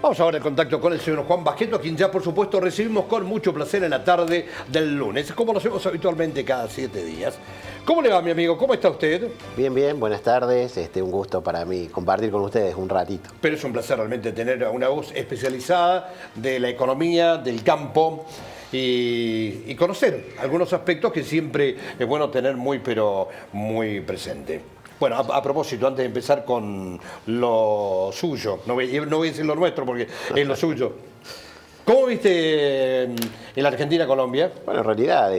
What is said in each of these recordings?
Vamos ahora en contacto con el señor Juan Baqueto, a quien ya por supuesto recibimos con mucho placer en la tarde del lunes, como lo hacemos habitualmente cada 7 días. ¿Cómo le va, mi amigo? ¿Cómo está usted? Bien, bien, buenas tardes. Un gusto para mí compartir con ustedes un ratito. Pero es un placer realmente tener una voz especializada de la economía, del campo y conocer algunos aspectos que siempre es bueno tener muy presente. Bueno, a propósito, antes de empezar con lo suyo, no voy a decir lo nuestro porque es lo suyo. ¿Cómo viste en la Argentina-Colombia? Bueno, en realidad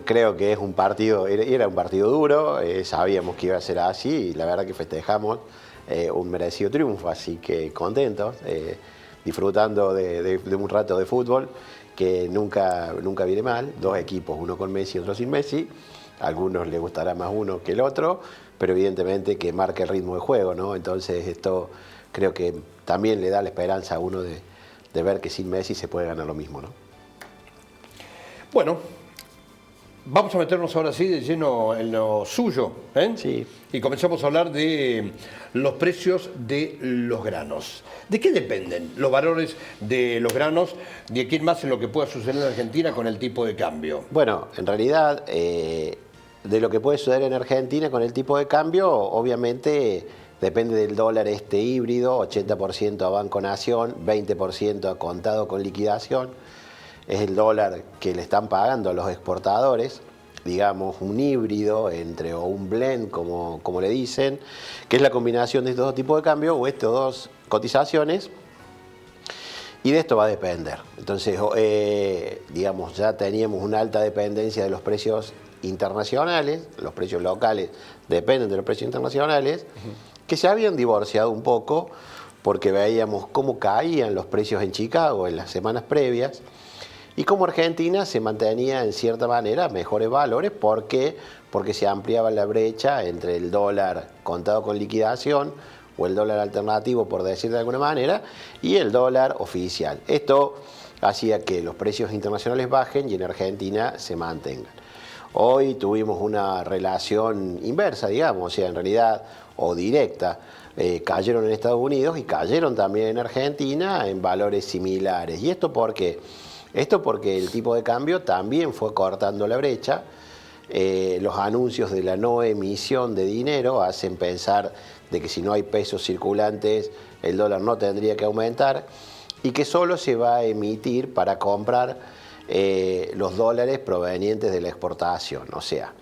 creo que es un partido, era un partido duro, sabíamos que iba a ser así y la verdad que festejamos un merecido triunfo, así que contentos, disfrutando de un rato de fútbol que nunca viene mal, dos equipos, uno con Messi y otro sin Messi. A algunos les gustará más uno que el otro, pero evidentemente que marca el ritmo de juego, ¿no? Entonces esto creo que también le da la esperanza a uno de ver que sin Messi se puede ganar lo mismo, ¿no? Bueno, vamos a meternos ahora sí de lleno en lo suyo, ¿eh? Sí. Y comenzamos a hablar de los precios de los granos. ¿De qué dependen los valores de los granos? ¿De quién más en lo que pueda suceder en Argentina con el tipo de cambio? Bueno, en realidad, de lo que puede suceder en Argentina con el tipo de cambio, obviamente depende del dólar híbrido, 80% a Banco Nación, 20% a contado con liquidación. Es el dólar que le están pagando a los exportadores, digamos un híbrido o un blend, como le dicen, que es la combinación de estos dos tipos de cambio o estas dos cotizaciones. Y de esto va a depender. Entonces, digamos, ya teníamos una alta dependencia de los precios internacionales, los precios locales dependen de los precios internacionales, que se habían divorciado un poco porque veíamos cómo caían los precios en Chicago en las semanas previas y cómo Argentina se mantenía en cierta manera mejores valores porque se ampliaba la brecha entre el dólar contado con liquidación o el dólar alternativo, por decir de alguna manera, y el dólar oficial. Esto hacía que los precios internacionales bajen y en Argentina se mantengan. Hoy tuvimos una relación inversa, digamos, o sea, en realidad, o directa. Cayeron en Estados Unidos y cayeron también en Argentina en valores similares. ¿Y esto por qué? Esto porque el tipo de cambio también fue cortando la brecha. Los anuncios de la no emisión de dinero hacen pensar de que si no hay pesos circulantes el dólar no tendría que aumentar y que solo se va a emitir para comprar los dólares provenientes de la exportación. O sea,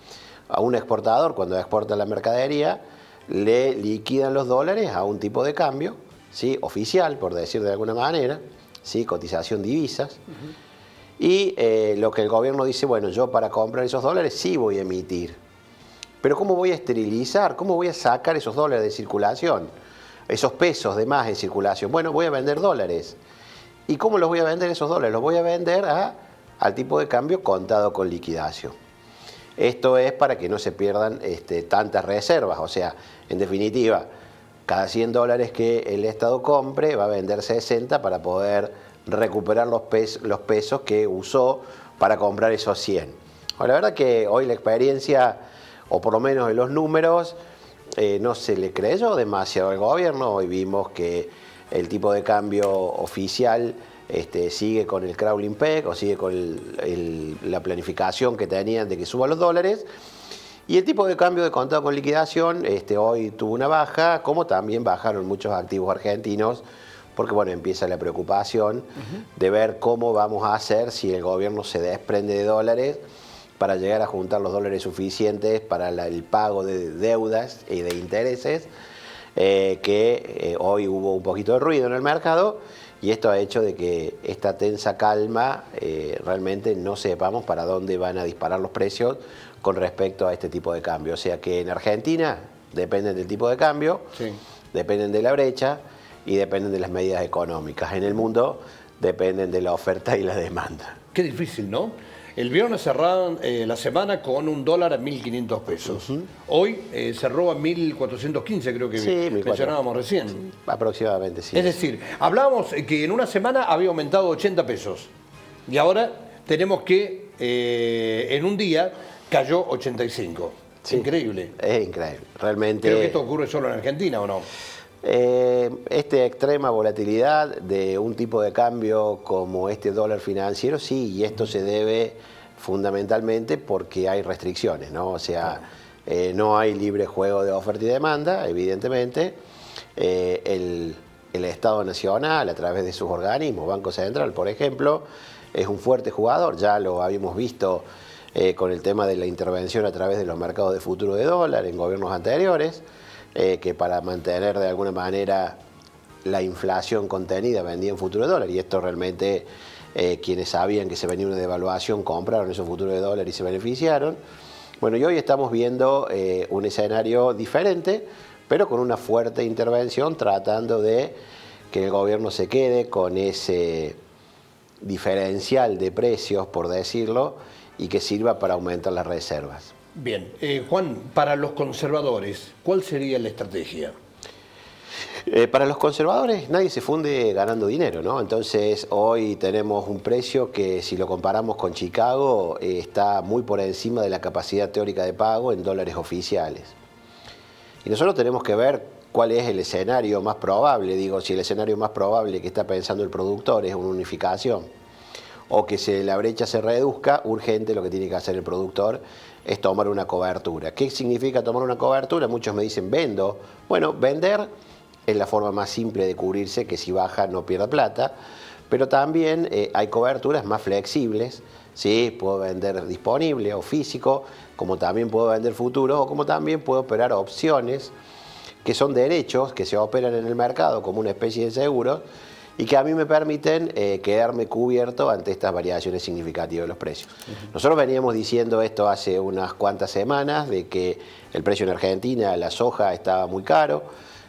a un exportador cuando exporta la mercadería le liquidan los dólares a un tipo de cambio, ¿sí? Oficial, por decir de alguna manera, ¿sí? Cotización divisas. Y lo que el gobierno dice, bueno, yo para comprar esos dólares sí voy a emitir. Pero ¿cómo voy a esterilizar? ¿Cómo voy a sacar esos dólares de circulación? Esos pesos de más en circulación. Bueno, voy a vender dólares. ¿Y cómo los voy a vender esos dólares? Los voy a vender al tipo de cambio contado con liquidación. Esto es para que no se pierdan tantas reservas. O sea, en definitiva, cada 100 dólares que el Estado compre va a vender 60 para poder recuperar los pesos que usó para comprar esos 100. Bueno, la verdad que hoy la experiencia, o por lo menos en los números, no se le creyó demasiado al gobierno. Hoy vimos que el tipo de cambio oficial sigue con el crawling peg o sigue con la planificación que tenían de que suban los dólares. Y el tipo de cambio de contado con liquidación hoy tuvo una baja, como también bajaron muchos activos argentinos, porque bueno, empieza la preocupación de ver cómo vamos a hacer si el gobierno se desprende de dólares para llegar a juntar los dólares suficientes para el pago de deudas y de intereses, que hoy hubo un poquito de ruido en el mercado y esto ha hecho de que esta tensa calma realmente no sepamos para dónde van a disparar los precios con respecto a este tipo de cambio. O sea que en Argentina dependen del tipo de cambio, sí, dependen de la brecha y dependen de las medidas económicas. En el mundo dependen de la oferta y la demanda. Qué difícil, ¿no? El viernes cerraron la semana con un dólar a 1.500 pesos. Hoy cerró a 1.415, creo que sí, mencionábamos recién. Sí, aproximadamente, sí. Es decir, hablábamos que en una semana había aumentado 80 pesos. Y ahora tenemos que en un día cayó 85. Sí, increíble. Es increíble, realmente. Creo que esto ocurre solo en Argentina, ¿o no? Esta extrema volatilidad de un tipo de cambio como este dólar financiero, sí, y esto se debe fundamentalmente porque hay restricciones, ¿no? O sea, no hay libre juego de oferta y demanda, evidentemente. El Estado Nacional, a través de sus organismos, Banco Central, por ejemplo, es un fuerte jugador, ya lo habíamos visto con el tema de la intervención a través de los mercados de futuro de dólar en gobiernos anteriores, que para mantener de alguna manera la inflación contenida vendían futuro de dólar, y esto realmente quienes sabían que se venía una devaluación compraron esos futuros de dólar y se beneficiaron. Bueno, y hoy estamos viendo un escenario diferente, pero con una fuerte intervención tratando de que el gobierno se quede con ese diferencial de precios, por decirlo, y que sirva para aumentar las reservas. Bien, Juan, para los conservadores, ¿cuál sería la estrategia? Para los conservadores nadie se funde ganando dinero, ¿no? Entonces hoy tenemos un precio que, si lo comparamos con Chicago, está muy por encima de la capacidad teórica de pago en dólares oficiales. Y nosotros tenemos que ver cuál es el escenario más probable. Digo, si el escenario más probable que está pensando el productor es una unificación, o que la brecha se reduzca, urgente lo que tiene que hacer el productor es tomar una cobertura. ¿Qué significa tomar una cobertura? Muchos me dicen, vendo. Bueno, vender es la forma más simple de cubrirse, que si baja no pierda plata, pero también hay coberturas más flexibles, ¿sí? Puedo vender disponible o físico, como también puedo vender futuro, o como también puedo operar opciones, que son derechos que se operan en el mercado como una especie de seguro, y que a mí me permiten quedarme cubierto ante estas variaciones significativas de los precios. Nosotros veníamos diciendo esto hace unas cuantas semanas, de que el precio en Argentina, la soja, estaba muy caro,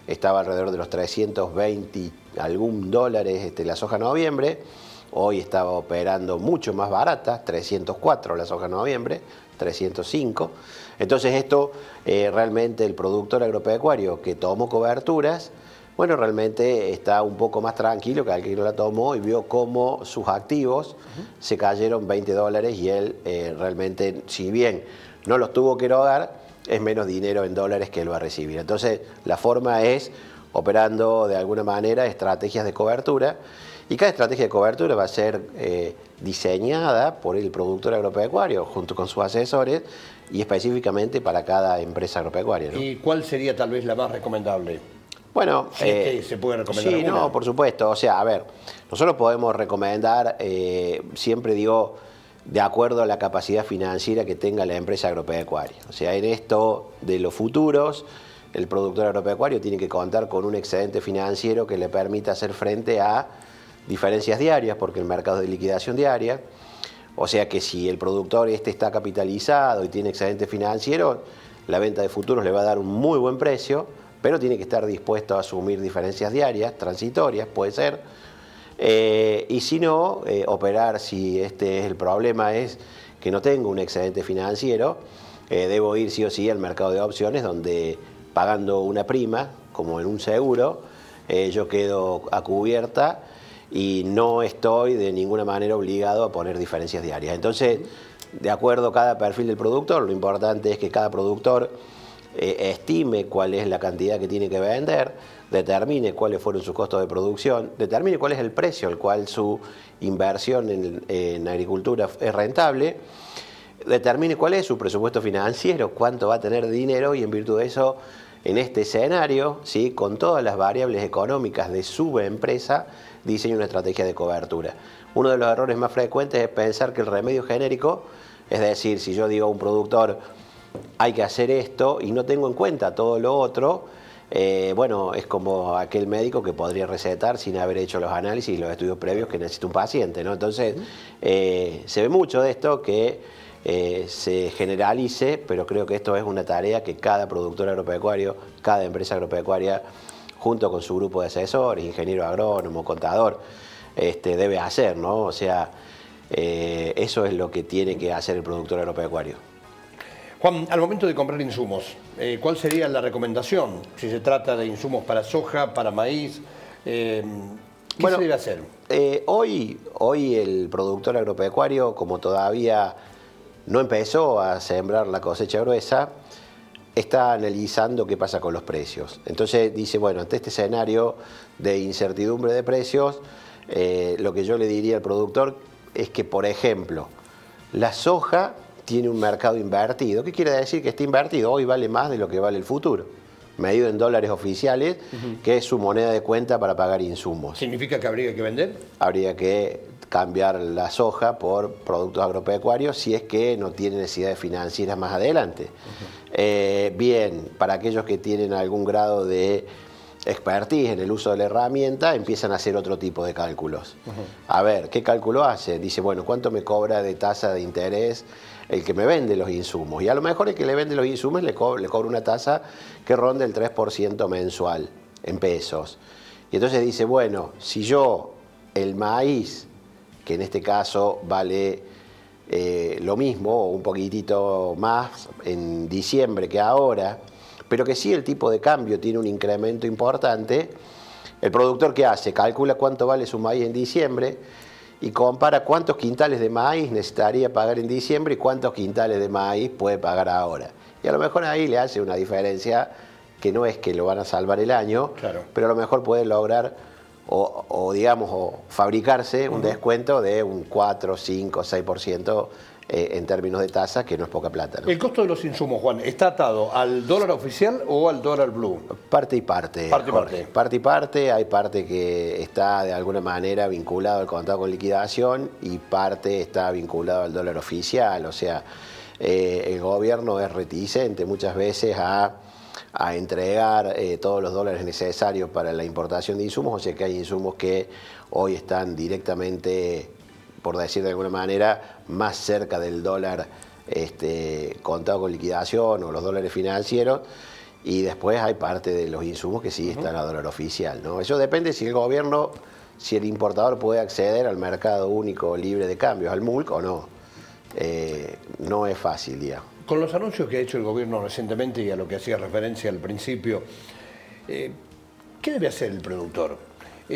estaba alrededor de los 320 algún dólares la soja noviembre. Hoy estaba operando mucho más barata, 304 la soja noviembre, 305. Entonces esto realmente el productor agropecuario que tomó coberturas, bueno, realmente está un poco más tranquilo que aquel que no la tomó y vio cómo sus activos se cayeron 20 dólares y él realmente, si bien no los tuvo que erogar, es menos dinero en dólares que él va a recibir. Entonces la forma es operando de alguna manera estrategias de cobertura, y cada estrategia de cobertura va a ser diseñada por el productor agropecuario junto con sus asesores y específicamente para cada empresa agropecuaria, ¿no? ¿Y cuál sería tal vez la más recomendable? Bueno, Si es que se puede recomendar sí, alguna. no, por supuesto. O sea, a ver, nosotros podemos recomendar, siempre digo, de acuerdo a la capacidad financiera que tenga la empresa agropecuaria. O sea, en esto de los futuros, el productor agropecuario tiene que contar con un excedente financiero que le permita hacer frente a diferencias diarias, porque el mercado es de liquidación diaria. O sea que si el productor está capitalizado y tiene excedente financiero, la venta de futuros le va a dar un muy buen precio, pero tiene que estar dispuesto a asumir diferencias diarias, transitorias, puede ser. Y si no, operar, si este es el problema, es que no tengo un excedente financiero, debo ir sí o sí al mercado de opciones, donde pagando una prima, como en un seguro, yo quedo a cubierta y no estoy de ninguna manera obligado a poner diferencias diarias. Entonces, de acuerdo a cada perfil del productor, lo importante es que cada productor estime cuál es la cantidad que tiene que vender, determine cuáles fueron sus costos de producción, determine cuál es el precio al cual su inversión en agricultura es rentable, determine cuál es su presupuesto financiero, cuánto va a tener de dinero, y en virtud de eso, en este escenario, ¿sí?, con todas las variables económicas de su empresa, diseña una estrategia de cobertura. Uno de los errores más frecuentes es pensar que el remedio genérico, es decir, si yo digo a un productor hay que hacer esto y no tengo en cuenta todo lo otro, bueno, es como aquel médico que podría recetar sin haber hecho los análisis y los estudios previos que necesita un paciente, ¿no? Entonces, se ve mucho de esto que se generalice, pero creo que esto es una tarea que cada productor agropecuario, cada empresa agropecuaria, junto con su grupo de asesores, ingeniero agrónomo, contador, debe hacer, ¿no? O sea, eso es lo que tiene que hacer el productor agropecuario. Juan, al momento de comprar insumos, ¿cuál sería la recomendación? Si se trata de insumos para soja, para maíz, ¿qué se debe hacer? Hoy el productor agropecuario, como todavía no empezó a sembrar la cosecha gruesa, está analizando qué pasa con los precios. Entonces dice, bueno, ante este escenario de incertidumbre de precios, lo que yo le diría al productor es que, por ejemplo, la soja tiene un mercado invertido. ¿Qué quiere decir que está invertido? Hoy vale más de lo que vale el futuro, medido en dólares oficiales, que es su moneda de cuenta para pagar insumos. ¿Significa que habría que vender? Habría que cambiar la soja por productos agropecuarios si es que no tiene necesidades financieras más adelante. Bien, para aquellos que tienen algún grado de expertise en el uso de la herramienta, empiezan a hacer otro tipo de cálculos. A ver, ¿qué cálculo hace? Dice, bueno, ¿cuánto me cobra de tasa de interés el que me vende los insumos? Y a lo mejor el que le vende los insumos le cobra una tasa que ronda el 3% mensual en pesos. Y entonces dice, bueno, si yo el maíz, que en este caso vale lo mismo o un poquitito más en diciembre que ahora, pero que sí el tipo de cambio tiene un incremento importante, el productor ¿qué hace? Calcula cuánto vale su maíz en diciembre y compara cuántos quintales de maíz necesitaría pagar en diciembre y cuántos quintales de maíz puede pagar ahora. Y a lo mejor ahí le hace una diferencia que no es que lo van a salvar el año, claro, pero a lo mejor puede lograr o fabricarse un descuento de un 4, 5, 6% en términos de tasa, que no es poca plata, ¿no? ¿El costo de los insumos, Juan, está atado al dólar oficial o al dólar blue? Parte y parte. Parte y parte. Hay parte que está de alguna manera vinculado al contado con liquidación y parte está vinculado al dólar oficial. O sea, el gobierno es reticente muchas veces a entregar todos los dólares necesarios para la importación de insumos, o sea que hay insumos que hoy están directamente, por decir de alguna manera, más cerca del dólar contado con liquidación o los dólares financieros, y después hay parte de los insumos que sí están a dólar oficial, ¿no? Eso depende si el gobierno, si el importador puede acceder al mercado único libre de cambios, al MULC o no. No es fácil, digamos. Con los anuncios que ha hecho el gobierno recientemente y a lo que hacía referencia al principio, ¿qué debe hacer el productor?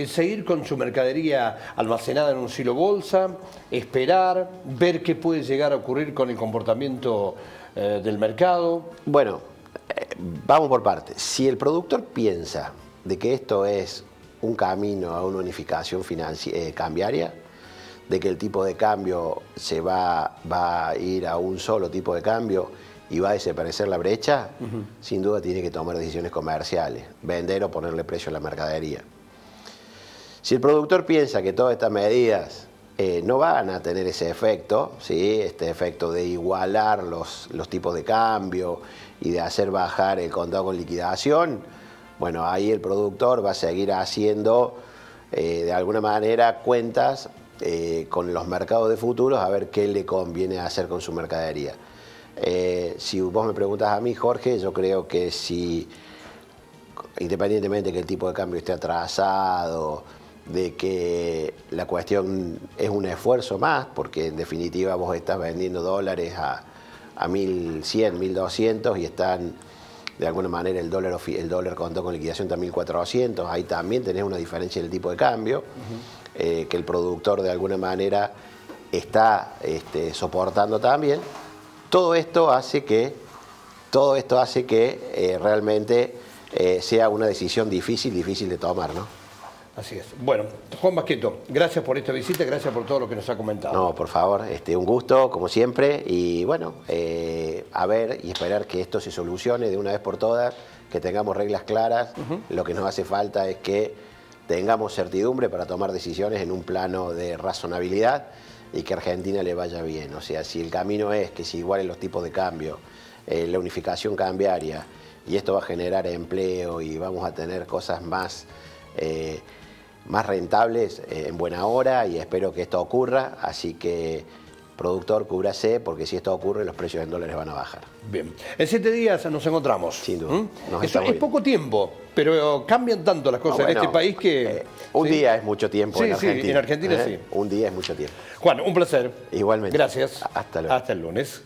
¿Seguir con su mercadería almacenada en un silo bolsa? ¿Esperar? ¿Ver qué puede llegar a ocurrir con el comportamiento del mercado? Bueno, vamos por partes. Si el productor piensa de que esto es un camino a una unificación cambiaria, de que el tipo de cambio se va a ir a un solo tipo de cambio y va a desaparecer la brecha, sin duda tiene que tomar decisiones comerciales, vender o ponerle precio a la mercadería. Si el productor piensa que todas estas medidas no van a tener ese efecto, ¿sí? Este efecto de igualar los tipos de cambio y de hacer bajar el contado con liquidación, bueno, ahí el productor va a seguir haciendo de alguna manera cuentas con los mercados de futuros a ver qué le conviene hacer con su mercadería. Si vos me preguntas a mí, Jorge, yo creo que si, independientemente de que el tipo de cambio esté atrasado, de que la cuestión es un esfuerzo más, porque en definitiva vos estás vendiendo dólares a 1.100, 1.200 y están de alguna manera el dólar contado con liquidación está a 1.400, ahí también tenés una diferencia en el tipo de cambio. Que el productor de alguna manera está soportando también. Todo esto hace que realmente sea una decisión difícil de tomar, ¿no? Así es. Bueno, Juan Basqueto, gracias por esta visita, gracias por todo lo que nos ha comentado. No, por favor, un gusto, como siempre, y bueno, a ver y esperar que esto se solucione de una vez por todas, que tengamos reglas claras. Lo que nos hace falta es que tengamos certidumbre para tomar decisiones en un plano de razonabilidad y que a Argentina le vaya bien. O sea, si el camino es que se igualen los tipos de cambio, la unificación cambiaria, y esto va a generar empleo y vamos a tener cosas más rentables en buena hora, y espero que esto ocurra. Así que, productor, cúbrase, porque si esto ocurre, los precios en dólares van a bajar. Bien. En 7 días nos encontramos. Sin duda. Es poco tiempo, pero cambian tanto las cosas en este país que... un día es mucho tiempo en Argentina. Sí, en Argentina sí. Un día es mucho tiempo. Juan, un placer. Igualmente. Gracias. Hasta luego. Hasta el lunes.